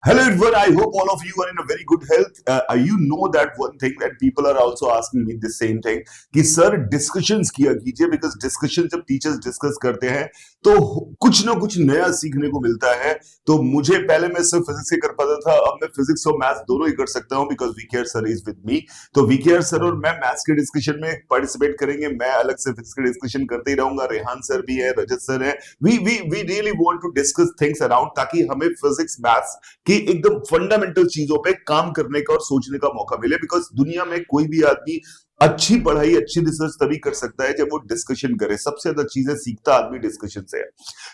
Hello everyone, I hope all of you are in a very good health. You know that one thing that people are also asking me the same thing कि sir discussions किया कीजिए because discussion जब teachers discuss करते हैं तो कुछ ना कुछ नया सीखने को मिलता है। तो मुझे पहले मैं सिर्फ फिजिक्स ही कर पाता था, अब मैं फिजिक्स और मैथ्स दोनों ही कर सकता हूँ बिकॉज वीकेयर सर इज विद मी। तो वीकेयर सर और मैं मैथ्स के डिस्कशन में पार्टिसिपेट करेंगे, मैं अलग से फिजिक्स के डिस्कशन करते ही रहूंगा। रेहान सर भी है, रजत सर है। We really want to discuss things around ताकि हमें फिजिक्स मैथ्स कि एकदम फंडामेंटल चीजों पे काम करने का और सोचने का मौका मिले बिकॉज दुनिया में कोई भी आदमी अच्छी पढ़ाई अच्छी रिसर्च तभी कर सकता है जब वो डिस्कशन करे। सबसे ज्यादा चीजें सीखता आदमी डिस्कशन से है।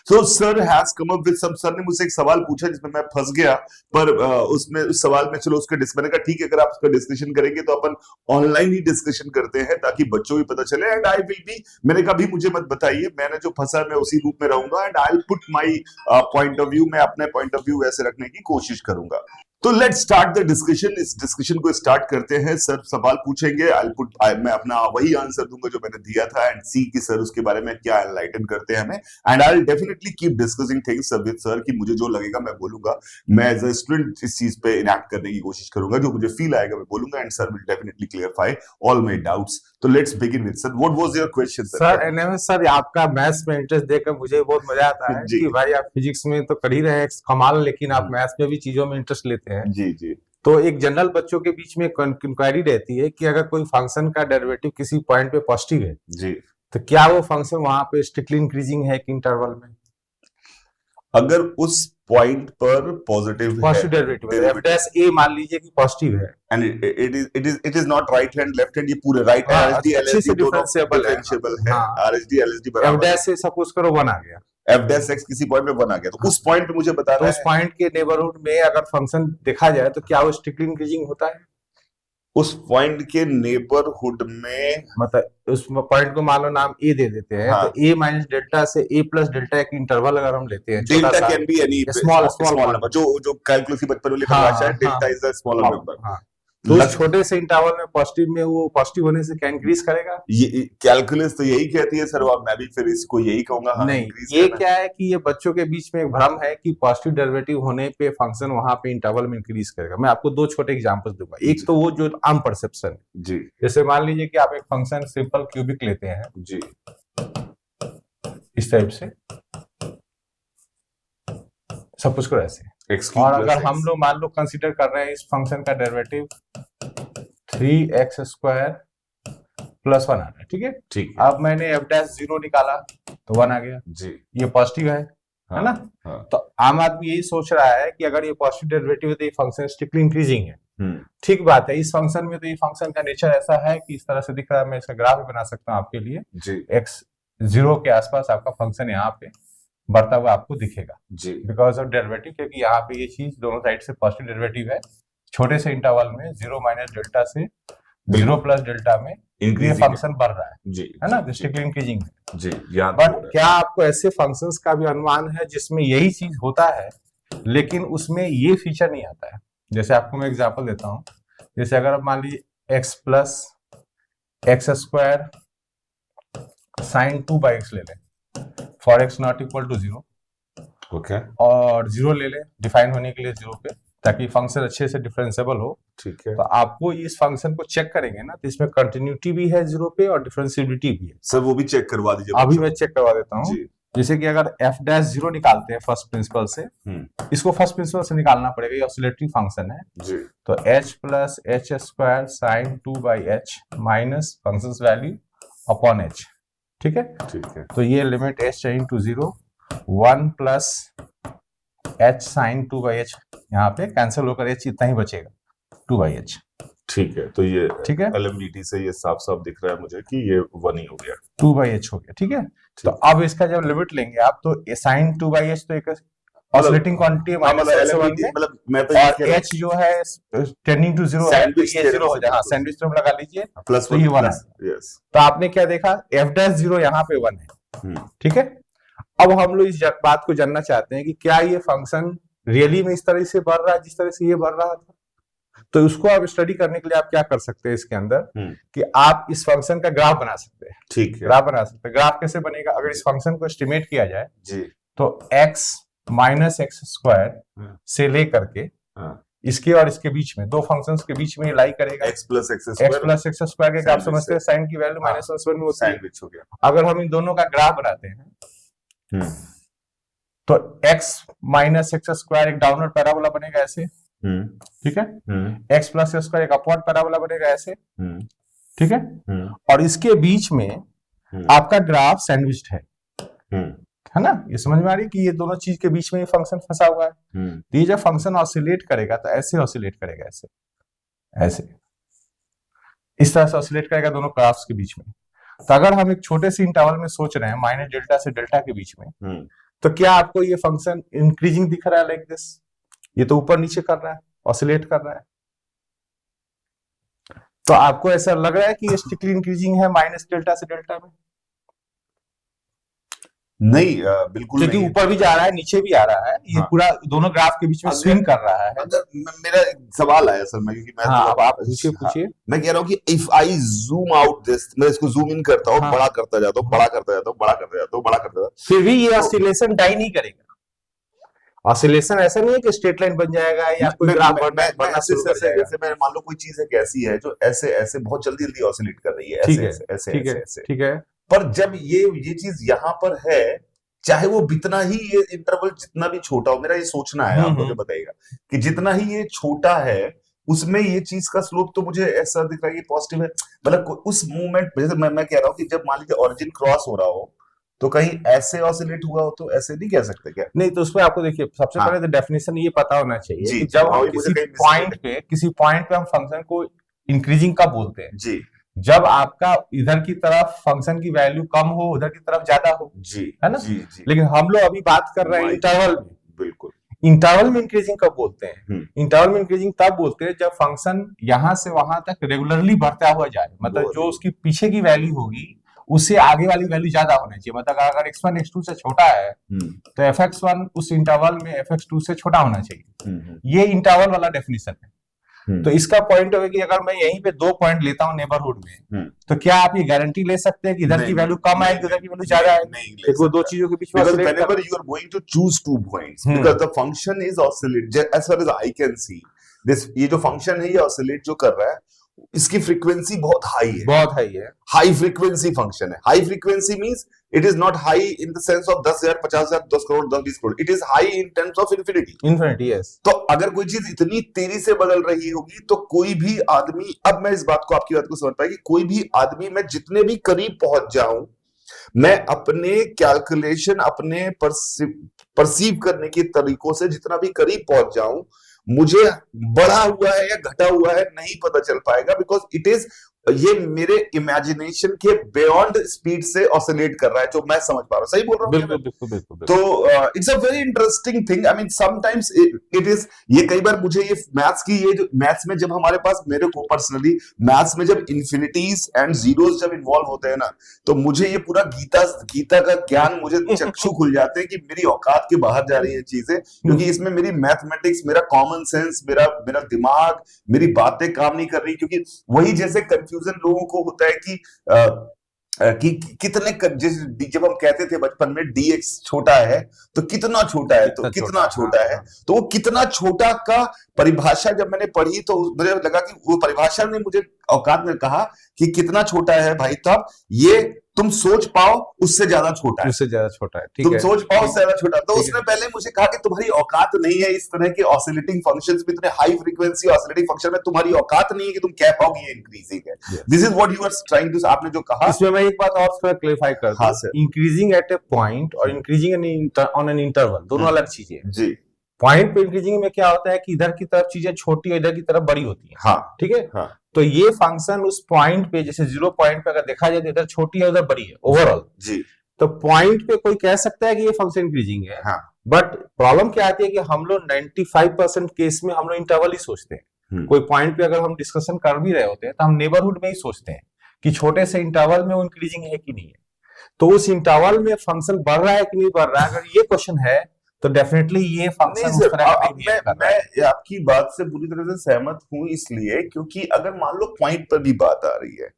So sir has come up with some, sir ने मुझसे एक सवाल पूछा जिसमें मैं फंस गया, पर उसमें उस सवाल में चलो उसका मैंने कहा ठीक है, अगर आप उसका डिस्कशन करेंगे तो अपन ऑनलाइन ही डिस्कशन करते हैं ताकि बच्चों को पता चले। एंड आई विल बी, मैंने कहा भी मुझे मत बताइए, मैंने जो फंसा मैं उसी रूप में रहूंगा and I will put my point of view, मैं अपने पॉइंट ऑफ व्यू ऐसे रखने की कोशिश करूंगा। तो लेट्स स्टार्ट द डिस्कशन। इस डिस्कशन को स्टार्ट करते हैं। सर सवाल पूछेंगे, मैं अपना वही आंसर दूंगा जो मैंने दिया था एंड सी कि सर उसके बारे में क्या एनलाइटन करते हैं हमें। And I will definitely keep discussing things with sir कि मुझे जो लगेगा मैं बोलूंगा। मैं एज अ स्टूडेंट इस चीज पे इनैक्ट करने की कोशिश करूंगा, जो मुझे फील आएगा मैं बोलूंगा and sir will definitely clarify all my doubts. तो let's begin with sir, what was your question sir? NMS sir, आपका मैथ्स में इंटरेस्ट देखकर मुझे बहुत मजा आता है कि भाई आप फिजिक्स में तो कर ही रहे हैं कमाल, लेकिन आप मैथ्स में भी चीजों में इंटरेस्ट लेते हैं। जी जी। तो एक जनरल बच्चों के बीच में इंक्वायरी रहती है कि अगर कोई फंक्शन का डेरिवेटिव किसी पॉइंट पे पॉजिटिव है जी, तो क्या वो फंक्शन वहां पे स्ट्रिक्टली इंक्रीजिंग है कि इंटरवल में? अगर उस पॉइंट पर पॉजिटिव डेरिवेटिव है, f डैश a मान लीजिए कि पॉजिटिव है and it is not right hand left hand, ये पूरे राइट हैंड आरएचडी एलएचडी दोनों डिफरेंशिएबल है। आरएचडी एलएचडी बराबर f डैश से सपोज करो 1 आ गया, एफ डैश एक्स किसी पॉइंट पे 1 आ गया, तो उस पॉइंट पे मुझे बताना है उस पॉइंट के नेबरहुड में अगर फंक्शन देखा जाए तो क्या वो स्ट्रिक्टली इंक्रीजिंग होता है? उस पॉइंट के नेबरहुड में, मतलब उस पॉइंट को मान लो नाम ए दे देते हैं। हाँ। तो ए माइनस डेल्टा से ए प्लस डेल्टा एक इंटरवल अगर हम लेते हैं, delta can be any small number, जो कैलकुलस की बचपन वाली परिभाषा है, delta is the smaller number. तो उस छोटे से इंटरवल में पॉजिटिव में वो पॉजिटिव होने से क्या इंक्रीज करेगा? ये कैलकुलस तो यही कहती है सर, और मैं भी फिर इसको यही कहूंगा। हाँ, नहीं, ये क्या है कि ये बच्चों के बीच में एक भ्रम है कि पॉजिटिव डेरिवेटिव होने पे फंक्शन वहां पे इंटरवल में इंक्रीज करेगा। मैं आपको 2 छोटे एग्जांपल्स दूंगा। एक तो वो जो आम परसेप्शन है जी, जैसे मान लीजिए कि आप एक फंक्शन सिंपल क्यूबिक लेते हैं जी, इस टाइप से सपोज करो ऐसे, और अगर हम लोग मान लो कंसीडर कर रहे हैं इस फंक्शन का डेरिवेटिव 3x स्क्वायर प्लस 1 आ रहा है, ठीक है ठीक है। अब मैंने f डैश 0 निकाला तो 1 आ गया जी, ये पॉजिटिव है, हाँ, है ना? हाँ। तो आम आदमी यही सोच रहा है कि अगर ये पॉजिटिव डेरिवेटिव है तो ये फंक्शन स्ट्रिक्टली इंक्रीजिंग है। ठीक बात है। इस फंक्शन में तो ये फंक्शन का नेचर ऐसा है कि इस तरह से दिख रहा है, मैं इसका ग्राफ भी बना सकता हूँ आपके लिए जी। x 0 के आसपास आपका फंक्शन यहाँ पे बढ़ता हुआ आपको दिखेगा जी, बिकॉज ऑफ डेरिवेटिव, क्योंकि यहाँ पे ये चीज दोनों साइड से पॉजिटिव डेरिवेटिव है। छोटे से इंटरवल में 0 माइनस डेल्टा से 0 प्लस डेल्टा में ये फंक्शन बढ़ रहा है जी, है ना? स्ट्रिक्टली इंक्रीजिंग है जी। बट क्या आपको ऐसे फंक्शंस का भी अनुमान है जिसमें यही चीज होता है लेकिन उसमें ये फीचर नहीं आता है? जैसे आपको मैं एग्जांपल देता हूँ। जैसे अगर आप मान लीजिए x plus X square sine 2/x ले लें for x not equal to 0, okay, और 0 ले लें डिफाइन होने के लिए 0 पे, ताकि फंक्शन अच्छे से डिफरेंशिएबल हो, ठीक है। तो आपको इस फंक्शन को चेक करेंगे ना, तो इसमें कंटिन्यूटी भी है 0 पे और डिफरेंशिएबिलिटी भी है। सर वो भी चेक करवा दीजिए। अभी मैं चेक करवा देता हूँ। जैसे कि अगर f डैश 0 निकालते हैं फर्स्ट प्रिंसिपल से, इसको फर्स्ट प्रिंसिपल से निकालना पड़ेगा, ये ऑसिलेटरी फंक्शन है जी। तो h plus H square sine 2/h minus function value upon h, ठीक है ठीक है। तो ये limit h tending to 0, 1 plus h sine 2/h, यहाँ पे कैंसिल होकर h इतना ही बचेगा 2/h, ठीक है। तो ये ठीक है, एलएमडीटी से ये साफ साफ दिख रहा है मुझे कि ये 1 ही हो गया, 2/h हो गया, ठीक है। तो अब इसका जब लिमिट लेंगे आप तो साइन 2/h तो एक ऑसिलेटिंग क्वांटिटी मतलब मैं तो और h जो है टेंडिंग टू 0 है, तो ये 0 हो जाएगा, सैंडविच थ्योरम लगा लीजिए, प्लस तो ये 1 है। यस, तो आपने क्या देखा, f डैश 0 यहाँ पे 1 है, ठीक है। अब हम लोग इस बात को जानना चाहते हैं कि क्या ये फंक्शन रियली में इस तरह से बढ़ रहा है जिस तरह से ये बढ़ रहा था? तो उसको आप स्टडी करने के लिए आप क्या कर सकते हैं इसके अंदर कि आप इस फंक्शन का ग्राफ बना सकते हैं, ठीक है। ग्राफ बना सकते हैं। ग्राफ कैसे बनेगा? अगर इस फंक्शन को एस्टिमेट किया जाए जी, तो x माइनस एक्स स्क्वायर से लेकर के हाँ, इसके और इसके बीच में, दो फंक्शंस के बीच में लाई करेगा। x plus x x plus X square के आप समझते हैं साइन की वैल्यू हाँ, -1 होती है। सैंडविच हो गया। अगर हम इन दोनों का ग्राफ बनाते हैं तो x माइनस एक्स स्क्वायर एक डाउनवर्ड पैराबोला बनेगा ऐसे, ठीक है। x प्लस एक्स स्क्वायर एक अपवर्ड पैराबोला बनेगा ऐसे, ठीक है। और इसके बीच में आपका ग्राफ सैंडविच्ड है ना। ये समझ में आ रही है कि ये दोनों चीज के बीच में ये फंक्शन फंसा हुआ है। तो ये जब फंक्शन ऑसिलेट करेगा तो ऐसे ऑसिलेट करेगा, ऐसे ऐसे इस तरह से ऑसिलेट करेगा दोनों ग्राफ्स के बीच में। तो अगर हम एक छोटे से इंटरवल में सोच रहे हैं माइनस डेल्टा से डेल्टा के बीच में, तो क्या आपको ये फंक्शन इंक्रीजिंग दिख रहा है लाइक दिस? ये तो ऊपर नीचे कर रहा है, ऑसिलेट कर रहा है। तो आपको ऐसा लग रहा है कि ये स्ट्रिक्टली इंक्रीजिंग है माइनस डेल्टा से डेल्टा में? नहीं, बिल्कुल क्योंकि नहीं। ऊपर भी जा रहा है नीचे भी आ रहा है, ये पूरा दोनों ग्राफ के बीच में स्विंग कर रहा है। मेरा एक सवाल है असल में, क्योंकि मैं अब आप पूछिए। मैं कह रहा हूँ कि if I zoom out this, मैं इसको जूम इन करता हूँ, बड़ा करता जाता हूँ, बड़ा करता जाता हूँ, बड़ा करता जाता हूँ, बड़ा करता जाता हूँ, फिर भी ये ऑसिलेशन डाई नहीं करेगा। ऑसिलेशन ऐसा नहीं है कि स्ट्रेट लाइन बन जाएगा या कोई ग्राफ बनना शुरू कर जाएगा। जैसे मैं मान लो कोई चीज है ऐसी है जो ऐसे ऐसे बहुत जल्दी जल्दी ऑसिलेट कर रही है, ठीक है, ऐसे ऐसे ठीक है, ऐसे, ठीक है। पर जब ये चीज यहाँ पर है, चाहे वो जितना ही ये इंटरवल जितना भी छोटा हो, मेरा ये सोचना है, आप मुझे बताइएगा कि जितना ही ये छोटा है उसमें ये चीज का स्लोप तो मुझे ऐसा दिख रहा है कि पॉजिटिव है। मतलब उस मूवमेंट, जैसे मैं कह रहा हूँ कि जब मान लीजिए ओरिजिन क्रॉस हो रहा हो तो कहीं ऐसे ऑसिलेट हुआ हो, तो ऐसे नहीं कह सकते क्या? नहीं, तो उसमें आपको देखिए सबसे पहले तो डेफिनेशन ये पता होना चाहिए कि जब हम किसी पॉइंट पे हम फंक्शन को इंक्रीजिंग कब बोलते हैं? जी, जब आपका इधर की तरफ फंक्शन की वैल्यू कम हो, उधर की तरफ ज्यादा हो, जी, है ना। जी, जी। लेकिन हम लोग अभी बात कर रहे हैं इंटरवल में। बिल्कुल, इंटरवल में इंक्रीजिंग कब बोलते हैं? इंटरवल में इंक्रीजिंग तब बोलते हैं जब फंक्शन यहां से वहां तक रेगुलरली बढ़ता हुआ जाए, मतलब जो उसकी पीछे की वैल्यू होगी उससे आगे वाली वैल्यू ज्यादा होनी चाहिए। मतलब अगर x1 x2 से छोटा है तो fx1 उस इंटरवल में fx2 से छोटा होना चाहिए। ये इंटरवल वाला डेफिनेशन है। तो इसका पॉइंट है कि अगर मैं यहीं पे 2 पॉइंट लेता हूं नेबरहुड में, तो क्या आप ये गारंटी ले सकते हैं कि इधर की वैल्यू कम आएगी, उधर की वैल्यू ज्यादा आएगी? वो दो चीजों के बीच में because whenever you are going to choose 2 points, because the function is oscillate, as far as I can see this, ये जो फंक्शन है ये ऑसिलेट जो कर रहा है, इसकी फ्रीक्वेंसी बहुत हाई है, बहुत हाई है, हाई फ्रीक्वेंसी फंक्शन है। High frequency means it is not high in the sense of 10,000, 50,000, 10 crore, 10, 20 crore, it is high in terms of infinity. Yes. तो अगर कोई चीज इतनी तेजी से बदल रही होगी तो कोई भी आदमी, अब मैं इस बात को, आपकी बात को समझ पाया कि कोई भी आदमी, मैं जितने भी करीब पहुंच जाऊं, मैं अपने कैलकुलेशन, अपने परसीव करने के तरीकों से जितना भी करीब पहुंच जाऊं, मुझे बढ़ा हुआ है या घटा हुआ है नहीं पता चल पाएगा, बिकॉज इट इज, ये मेरे इमेजिनेशन के बियॉन्ड स्पीड से ऑसिलेट कर रहा है, जो मैं समझ पा रहा हूँ। सही बोल रहा हूँ? बिल्कुल। तो it's a very interesting thing. I mean sometimes it is, ये कई बार मुझे ये मैथ्स की, ये जो मैथ्स में जब हमारे पास, मेरे को पर्सनली मैथ्स में जब इन्फिनिटीज एंड जीरोस जब इन्वॉल्व होते हैं ना, तो मुझे ये पूरा गीता का ज्ञान, मुझे चक्षु खुल जाते हैं कि मेरी औकात के बाहर जा रही है चीजें, क्योंकि इसमें मेरी मैथमेटिक्स, मेरा कॉमन सेंस, मेरा दिमाग, मेरी बातें काम नहीं कर रही। क्योंकि वही जैसे कंफ्यूजन लोगों को होता है कि कितने, जब हम कहते थे बचपन में dx छोटा है तो कितना छोटा है, तो कितना छोटा है, तो वो कितना छोटा का परिभाषा जब मैंने पढ़ी तो मुझे लगा कि वो परिभाषा ने मुझे औकात में कहा कि कितना छोटा है भाई, तब ये तुम सोच पाओ उससे ज्यादा छोटा है, उससे ज्यादा छोटा है, ठीक तुम है, सोच पाओ उससे ज्यादा छोटा। तो उसने पहले मुझे कहा कि तुम्हारी औकात नहीं है इस तरह के ऑसिलेटिंग फंक्शंस में, इतने हाई फ्रीक्वेंसी ऑसिलेटिंग फंक्शन में तुम्हारी औकात नहीं है कि तुम कह पाओगे ये इंक्रीजिंग है। This is what you are trying to, आपने जो कहा, इसमें मैं एक बात और क्लैरिफाई कर दूं। इंक्रीजिंग एट ए पॉइंट और इंक्रीजिंग ऑन एन इंटरवल दोनों अलग चीजें हैं जी। पॉइंट पे इंक्रीजिंग में क्या होता है कि इधर की तरफ चीजें छोटी और इधर की तरफ बड़ी होती है, हाँ, ठीक है, हाँ। तो ये फंक्शन उस पॉइंट पे, जैसे 0 पॉइंट पे अगर देखा जाए तो इधर छोटी है उधर बड़ी है ओवरऑल जी, तो पॉइंट पे कोई कह सकता है कि ये फंक्शन इंक्रीजिंग है, हाँ। बट प्रॉब्लम क्या आती है कि हम लोग 95% केस में हम लोग इंटरवल ही सोचते हैं। कोई पॉइंट पे अगर हम डिस्कशन कर भी रहे होते हैं तो हम नेबरहुड में ही सोचते हैं कि छोटे से इंटरवल में वो इंक्रीजिंग है कि नहीं है, तो उस इंटरवल में फंक्शन बढ़ रहा है कि नहीं बढ़ रहा है, अगर ये क्वेश्चन है तो डेफिनेटली ये फंक्शन उस तरह का नहीं है। मैं आपकी बात से पूरी तरह से सहमत हूं, इसलिए क्योंकि अगर मान लो पॉइंट पर भी बात आ रही है,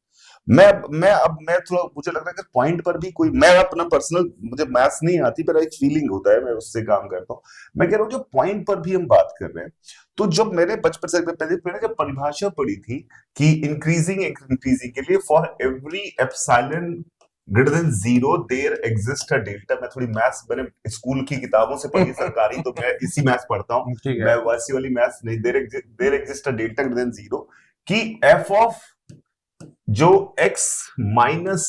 मैं थोड़ा, मुझे लग रहा है कि पॉइंट पर भी कोई, मैं अपना पर्सनल, मुझे मैथ्स नहीं आती पर एक फीलिंग होता है, मैं उससे काम करता हूँ। मैं कह रहा हूँ जो पॉइंट पर भी हम बात कर रहे हैं, तो जब मैंने बचपन से पहले मैंने जब परिभाषा पढ़ी थी कि इंक्रीजिंग इंक्रीजिंग के लिए for every epsilon greater than zero there exist a delta, मैं थोड़ी मैथ्स मैंने स्कूल की किताबों से पढ़ी सरकारी, तो मैं इसी मैथ्स पढ़ता हूँ, ठीक है। मैं वैसी वाली मैथ्स नहीं, there exist a delta greater than zero, कि एफ ऑफ जो x माइनस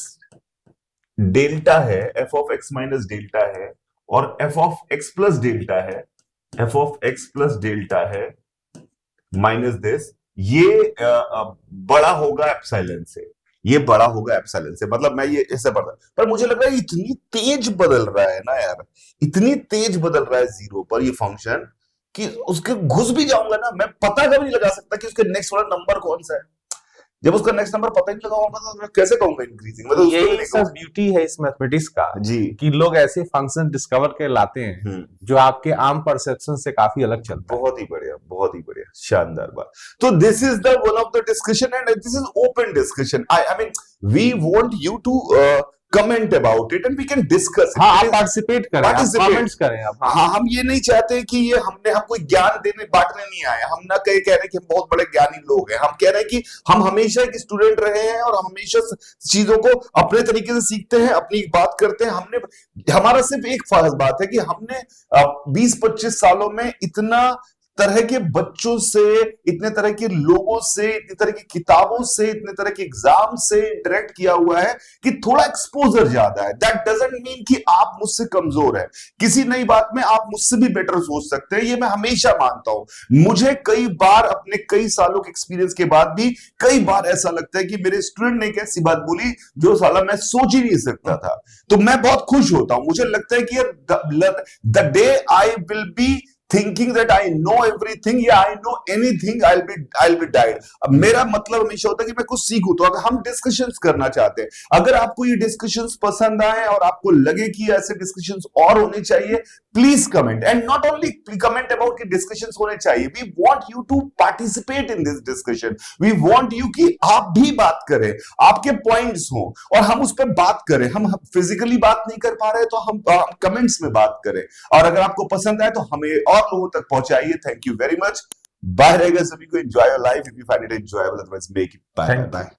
डेल्टा है, F of X minus delta है, और F of X plus delta है, F of X plus delta है माइनस दिस, ये बड़ा होगा एप्सिलॉन से, ये बड़ा होगा एप्सिलॉन से, मतलब मैं ये ऐसे पढ़ता, पर मुझे लग रहा है इतनी तेज बदल रहा है ना यार, इतनी तेज बदल रहा है जीरो पर ये फंक्शन, कि उसके घुस भी जाऊंगा ना, मैं पता कभी नहीं लगा सकता कि उसके नेक्स्ट वाला नंबर कौन सा है। जब उसका नेक्स्ट नंबर पता ही नहीं लगा होगा तो मैं कैसे कहूंगा इंक्रीजिंग, मतलब यही सब ब्यूटी है इस मैथमेटिक्स का जी, कि लोग ऐसे फंक्शन डिस्कवर के लाते हैं जो आपके आम परसेप्शन से काफी अलग चलता है। बहुत ही बढ़िया, बहुत ही बढ़िया, शानदार बात। तो this is the one of the discussion and this is open discussion, I mean we want you to comment about it and we can discuss. हाँ, आप पार्टिसिपेट करें, आप कमेंट्स करें आप। हाँ, हम ये नहीं चाहते कि ये हम कोई ज्ञान देने बांटने नहीं आए, हम ना कह रहे कि हम बहुत बड़े ज्ञानी लोग हैं, हम कह रहे हैं कि हम हमेशा एक स्टूडेंट रहे हैं और हम हमेशा चीजों को अपने तरीके से सीखते हैं, अपनी बात करते हैं। हमने, हमारा सिर्फ एक खास बात है कि हमने 20-25 सालों में इतना तरह के बच्चों से, इतने तरह के लोगों से, इतनी तरह की किताबों से, इतने तरह के एग्जाम से इंटरेक्ट किया हुआ है कि थोड़ा एक्सपोजर ज्यादा है। दैट डजंट मीन कि आप मुझसे कमजोर है, किसी नई बात में आप मुझसे भी बेटर सोच सकते हैं, ये मैं हमेशा मानता हूं। मुझे कई बार अपने कई सालों के एक्सपीरियंस के बाद भी कई बार ऐसा लगता है कि मेरे स्टूडेंट ने एक ऐसी बात बोली जो साला मैं सोच ही नहीं सकता था, तो मैं बहुत खुश होता हूं। मुझे लगता है कि the day I will be thinking that I know everything, या I know anything, I'll be died। अब मेरा मतलब हमेशा होता है कि मैं कुछ सीखूं। तो अगर हम डिस्कशंस करना चाहते हैं, अगर आपको ये डिस्कशंस पसंद आए और आपको लगे कि ऐसे डिस्कशंस और होने चाहिए, please comment, and not only comment about कि डिस्कशंस होने चाहिए, we want you to participate in this discussion, we want you कि आप भी बात करें, आपके पॉइंट्स हो और हम उस पर बात करें। हम फिजिकली बात नहीं कर पा रहे तो हम कमेंट्स में बात करें, और अगर आपको पसंद आए तो हमें और लोगों तक पहुंचाइए। Thank you very much. Bye रहेगा सभी को। Enjoy your life if you find it enjoyable, otherwise make it. Bye bye.